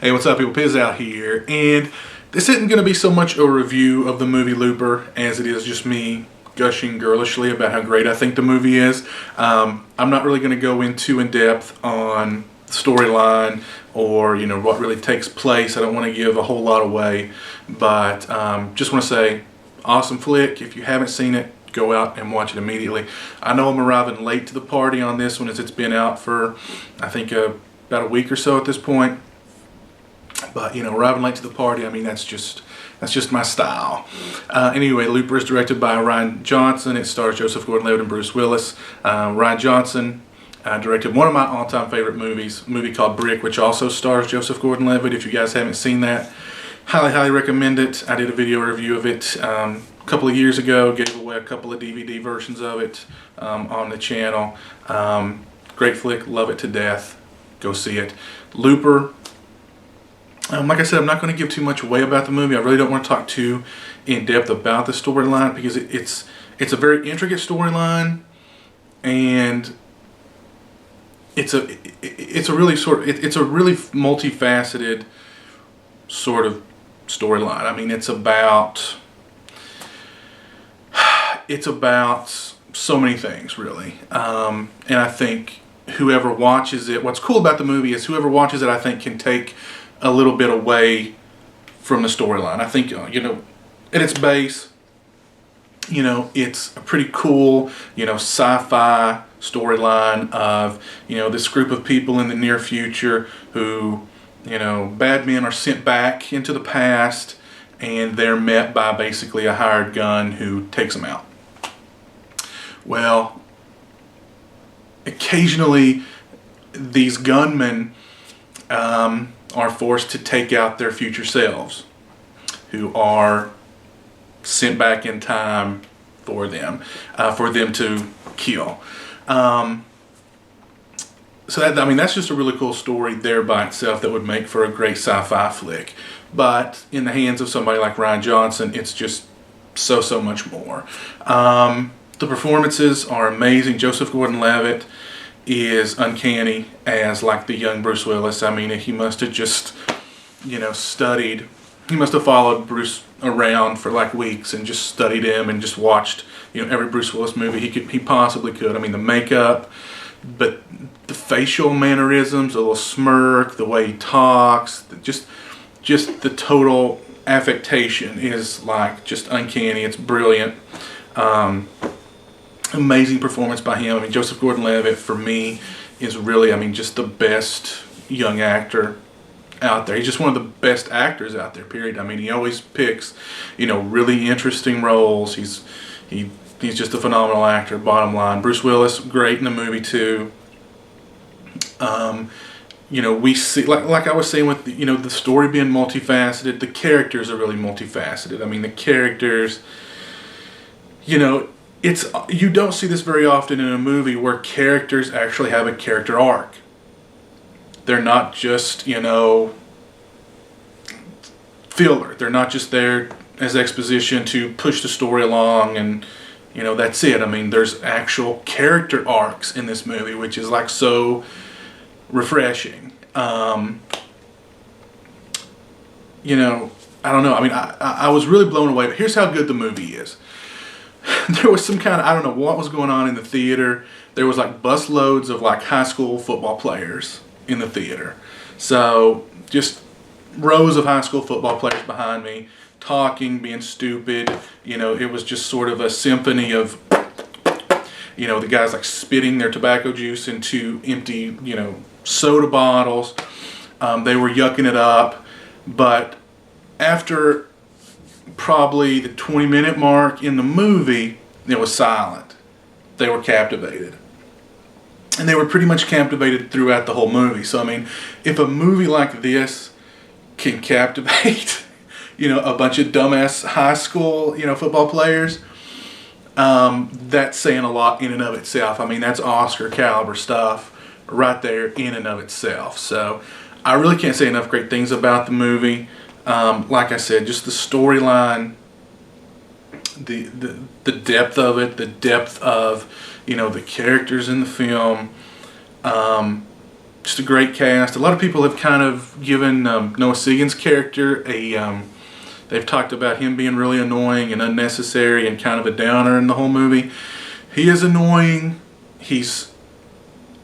Hey, what's up, people? Piz out here, and this isn't going to be so much a review of the movie Looper as it is just me gushing girlishly about how great I think the movie is. I'm not really going to go into in depth on storyline or what really takes place. I don't want to give a whole lot away, but just want to say, awesome flick. If you haven't seen it, go out and watch it immediately. I know I'm arriving late to the party on this one as it's been out for I think about a week or so at this point. But arriving late to the party, I mean that's just my style. Anyway, Looper is directed by Rian Johnson. It stars Joseph Gordon-Levitt and Bruce Willis. Rian Johnson directed one of my all-time favorite movies, a movie called Brick, which also stars Joseph Gordon-Levitt. If you guys haven't seen that, highly recommend it. I did a video review of it a couple of years ago. Gave away a couple of DVD versions of it on the channel. Great flick, love it to death. Go see it. Looper. Like I said, I'm not going to give too much away about the movie. I really don't want to talk too in depth about the storyline because it's a very intricate storyline, and it's a really multifaceted sort of storyline. I mean, it's about so many things really, and I think whoever watches it, what's cool about the movie is whoever watches it, I think, can take a little bit away from the storyline. I think, at its base, it's a pretty cool, sci-fi storyline of, this group of people in the near future who, bad men are sent back into the past and they're met by basically a hired gun who takes them out. Well, occasionally these gunmen are forced to take out their future selves who are sent back in time for them to kill. So that's just a really cool story there by itself that would make for a great sci-fi flick. But in the hands of somebody like Rian Johnson, it's just so much more. The performances are amazing. Joseph Gordon-Levitt is uncanny as like the young Bruce Willis. I mean, he must have just studied. He must have followed Bruce around for like weeks and just studied him and just watched every Bruce Willis movie he possibly could. I mean, the makeup, but the facial mannerisms, the little smirk, the way he talks, just the total affectation is like just uncanny. It's brilliant. Amazing performance by him. I mean, Joseph Gordon-Levitt for me is really, just the best young actor out there. He's just one of the best actors out there, period. I mean, he always picks, really interesting roles. He's just a phenomenal actor, bottom line. Bruce Willis, great in the movie too. We see, like I was saying with the story being multifaceted, the characters are really multifaceted. I mean, the characters, you don't see this very often in a movie where characters actually have a character arc. They're not just, filler. They're not just there as exposition to push the story along and, that's it. I mean, there's actual character arcs in this movie, which is like so refreshing. I don't know. I mean, I was really blown away, but here's how good the movie is. There was some kind of, I don't know what was going on in the theater. There was like bus loads of like high school football players in the theater. So just rows of high school football players behind me, talking, being stupid. It was just sort of a symphony of, the guys like spitting their tobacco juice into empty, soda bottles. They were yucking it up. But after probably the 20-minute mark in the movie, it was silent. They were captivated. And they were pretty much captivated throughout the whole movie. So, I mean, if a movie like this can captivate, a bunch of dumbass high school, football players, that's saying a lot in and of itself. I mean, that's Oscar caliber stuff right there in and of itself. So, I really can't say enough great things about the movie. Like I said, just the storyline, the depth of it, the depth of the characters in the film, Just a great cast. A lot of people have kind of given Noah Segan's character a... they've talked about him being really annoying and unnecessary and kind of a downer in the whole movie. He is annoying. He's...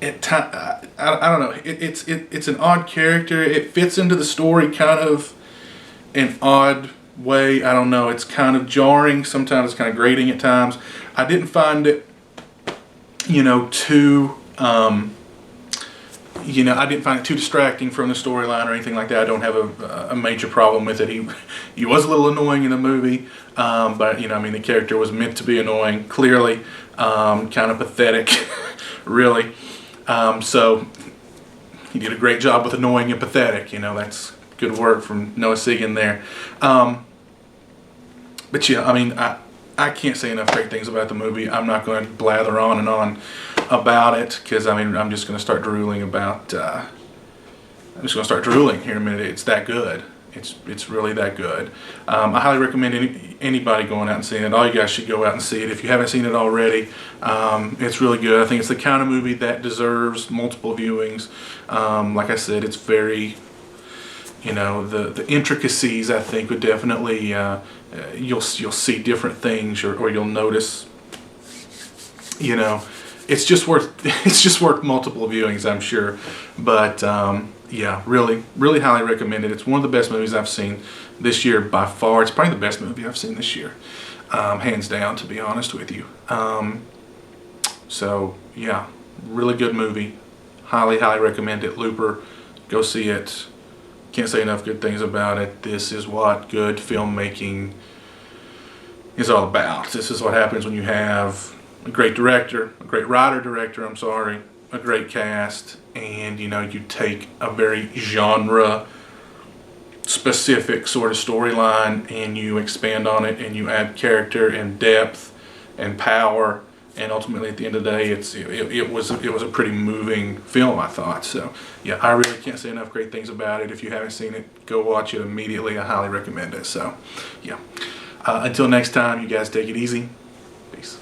I don't know. It's an odd character. It fits into the story kind of an odd way. I don't know. It's kind of jarring. Sometimes it's kind of grating at times. I didn't find it, too... I didn't find it too distracting from the storyline or anything like that. I don't have a major problem with it. He was a little annoying in the movie, but the character was meant to be annoying, clearly, kind of pathetic, really. So he did a great job with annoying and pathetic. That's good work from Noah Segan there. But yeah, I can't say enough great things about the movie. I'm not going to blather on and on about it, because I'm just going to start drooling about. I'm just going to start drooling here in a minute. It's that good. It's really that good. I highly recommend anybody going out and seeing it. All you guys should go out and see it if you haven't seen it already. It's really good. I think it's the kind of movie that deserves multiple viewings. Like I said, it's very, the intricacies, I think, would definitely you'll see different things, or you'll notice. It's just worth multiple viewings, I'm sure. But yeah, really, really highly recommend it. It's one of the best movies I've seen this year by far. It's probably the best movie I've seen this year, hands down, to be honest with you. So yeah, really good movie. Highly, highly recommend it. Looper, go see it. Can't say enough good things about it. This is what good filmmaking is all about. This is what happens when you have a great director, a great writer-director, a great cast, and you take a very genre-specific sort of storyline and you expand on it and you add character and depth and power, and ultimately at the end of the day, it was a pretty moving film, I thought. So yeah, I really can't say enough great things about it. If you haven't seen it, go watch it immediately. I highly recommend it. So yeah, until next time, you guys take it easy. Peace.